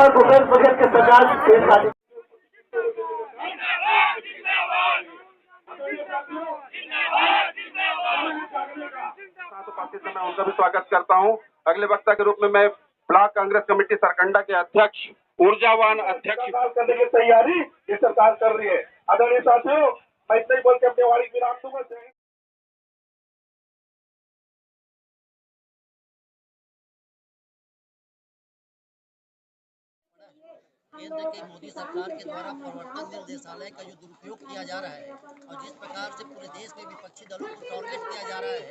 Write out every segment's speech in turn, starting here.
और भूपेश बघेल के सरकार की उपस्थित मैं उनका भी स्वागत करता हूं। अगले वक्ता के रूप में मैं ब्लॉक कांग्रेस कमेटी सरकंडा के अध्यक्ष, ऊर्जावान अध्यक्ष करने की तैयारी ये सरकार कर रही है। आदरणीय साथियों, मैं इतना ही बोल के अपने वाणी विराम दूंगा। केंद्र की मोदी सरकार के द्वारा प्रवर्तन निर्देशालय का जो दुरुपयोग किया जा रहा है और जिस प्रकार से पूरे देश में विपक्षी दलों को टारगेट किया जा रहा है,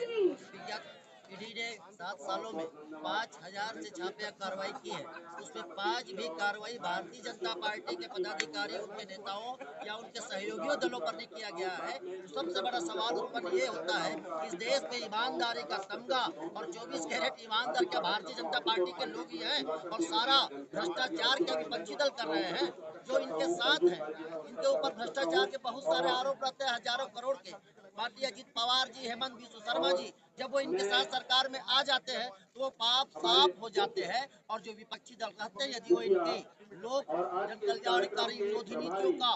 ईडी ने 7 सालों में 5000 से छापे कार्रवाई की है। उसमें 5 भी कार्रवाई भारतीय जनता पार्टी के पदाधिकारी, उनके नेताओं या उनके सहयोगियों दलों पर नहीं किया गया है। तो सबसे बड़ा सवाल उत्पन्न ये होता है कि इस देश में ईमानदारी का तमगा और 24 कैरेट ईमानदार क्या भारतीय जनता पार्टी के लोग ही हैं और सारा भ्रष्टाचार क्या विपक्षी दल कर रहे हैं जो इनके साथ है। इनके ऊपर भ्रष्टाचार के बहुत सारे आरोप रहते हैं, हजारों करोड़ के। माननीय अजीत पवार जी, हेमंत बिस्व शर्मा जी जब वो इनके साथ सरकार में आ जाते हैं तो वो पाप साफ हो जाते हैं और जो विपक्षी दल रहते हैं यदि वो इनकी लोक जन कल्याणकारी विरोधी नीतियों का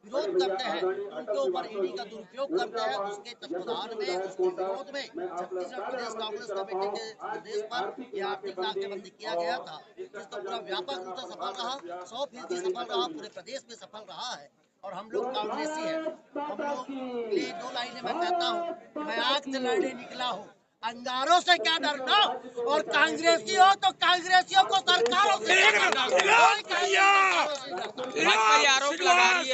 विरोध करते हैं, उनके ऊपर ईडी का दुरुपयोग करते हैं। उसके तत्वाधान में, उसके विरोध में छत्तीसगढ़ प्रदेश कांग्रेस कमेटी के निर्देश पर यह आर्थिक नाकेबंदी किया गया था, जिसका पूरा व्यापक रूप से सफल रहा, 100% सफल रहा, पूरे प्रदेश में सफल रहा है। और हम लोग कांग्रेसी हैं, हम लोग के लिए 2 लाइनें मैं कहता हूँ, मैं आग से लड़ने निकला हूँ, अंगारों से क्या डरना, और कांग्रेसी हो तो कांग्रेसियों को सरकारों से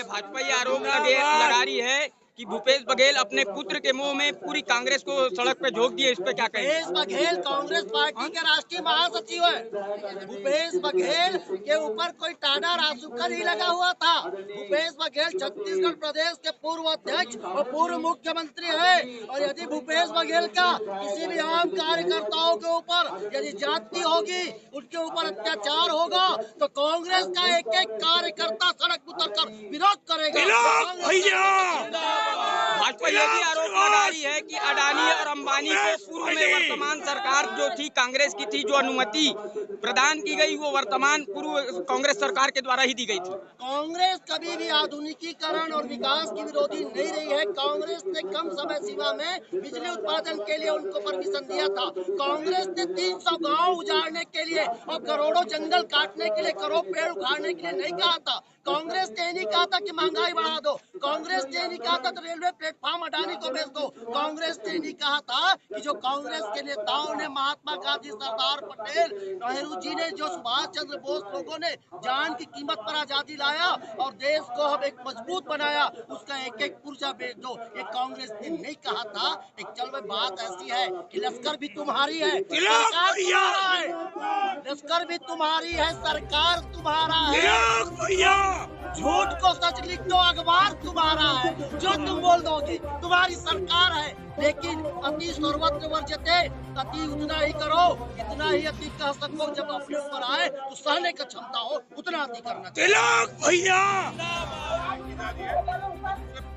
भाजपा ये आरोप लगा रही है कि भूपेश बघेल अपने पुत्र के मुंह में पूरी कांग्रेस को सड़क पे झोंक दिए। इस पे क्या कहें? भूपेश बघेल कांग्रेस पार्टी के राष्ट्रीय महासचिव है। भूपेश बघेल के ऊपर कोई टाडा रासुका नहीं लगा हुआ था। भूपेश बघेल छत्तीसगढ़ प्रदेश के पूर्व अध्यक्ष और पूर्व मुख्यमंत्री है। और यदि भूपेश बघेल का किसी भी आम कार्यकर्ताओं के ऊपर यदि जाति होगी, उनके ऊपर अत्याचार होगा, तो कांग्रेस का एक एक कार्यकर्ता सड़क उतर कर विरोध करेगा। भाजपा ये भी आरोप लगा रही है कि अडानी और अंबानी को पूर्व में वर्तमान सरकार जो थी कांग्रेस की थी, जो अनुमति प्रदान की गई वो वर्तमान पूर्व कांग्रेस सरकार के द्वारा ही दी गई थी। कांग्रेस कभी भी आधुनिकीकरण और विकास की विरोधी नहीं रही है। कांग्रेस ने कम समय सीमा में बिजली उत्पादन के लिए उनको परमिशन दिया था। कांग्रेस ने 300 गांव उजाड़ने के लिए और करोड़ों जंगल काटने के लिए, करोड़ों पेड़ उखाड़ने के लिए नहीं कहा था। कांग्रेस ने नहीं कहा था कि महंगाई बढ़ा दो। कांग्रेस ने नहीं कहा था तो रेलवे प्लेटफॉर्म अडानी को बेच दो। कांग्रेस ने नहीं कहा था कि जो कांग्रेस के नेताओं ने, महात्मा गांधी, सरदार पटेल, नेहरू जी ने, जो सुभाष चंद्र बोस, लोगों ने जान की कीमत पर आजादी लाया और देश को हम एक मजबूत बनाया, उसका एक एक पुर्जा बेच दो, ये कांग्रेस ने नहीं कहा था। एक चल में बात ऐसी है कि लश्कर भी तुम्हारी है, सरकार तुम्हारा है, लश्कर भी तुम्हारी है, सरकार तुम्हारा है। झूठ को सच लिख दो, अखबार तुम्हारा है, जो तुम बोल दोगे तुम्हारी सरकार है। लेकिन अति सर्वत्र वर्जते, अति उतना ही करो, इतना ही अति कह सको, जब अपने ऊपर आए तो सहने का क्षमता हो उतना अति करना चाहिए। भैया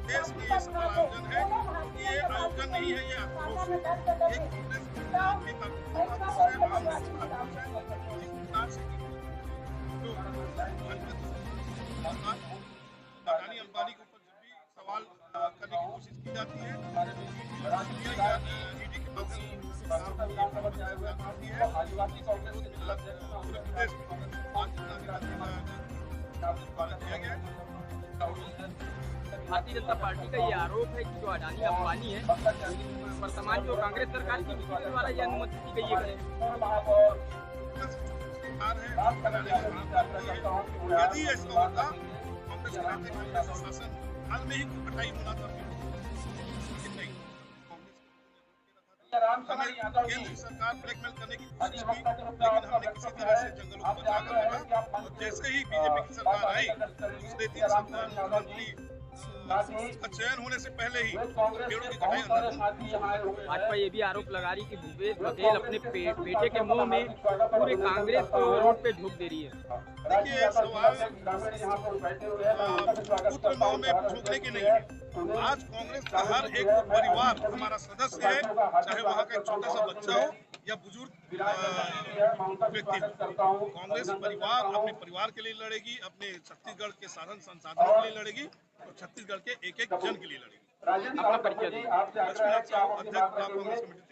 देश में इस आयोजन है, ये आयोजन नहीं है, ये अडानी अंबानी के ऊपर जब भी सवाल करने की कोशिश की जाती है, ईडी के भारतीय जनता पार्टी का ये आरोप है कि जो अडानी अंबानी है वर्तमान जो कांग्रेस सरकार की नीति के द्वारा ये अनुमति दी गई है। यदि ऐसा होता कांग्रेस शासन हाल में ही कटाई होना था, लेकिन नहीं। केंद्र सरकार ब्लैकमेल करने की कोशिश की, लेकिन हमने किसी तरह से जंगलों को जाकर रखा। और जैसे ही बीजेपी की सरकार आई, दूसरे दिन मुख्यमंत्री का चयन होने से पहले ही पेड़ों की कटाई। भाजपा ये भी आरोप लगा रही कि भूपेश बघेल अपने बेटे के मुंह में पूरे कांग्रेस को रोड पे झोंक दे रही है। देखिए, सवाल पुत्र मुंह में झोंकने के नहीं है। आज कांग्रेस का हर एक परिवार हमारा सदस्य है, चाहे वहाँ का एक छोटा सा बच्चा हो, या बुजुर्ग व्यक्ति हो। कांग्रेस परिवार अपने परिवार के लिए लड़ेगी, अपने छत्तीसगढ़ के साधन संसाधनों के लिए लड़ेगी और छत्तीसगढ़ के एक एक जन के लिए लड़ेगी। अपना परिचय दीजिए। लक्ष्मीनाथ साहू, अध्यक्ष ब्लॉक कांग्रेस कमेटी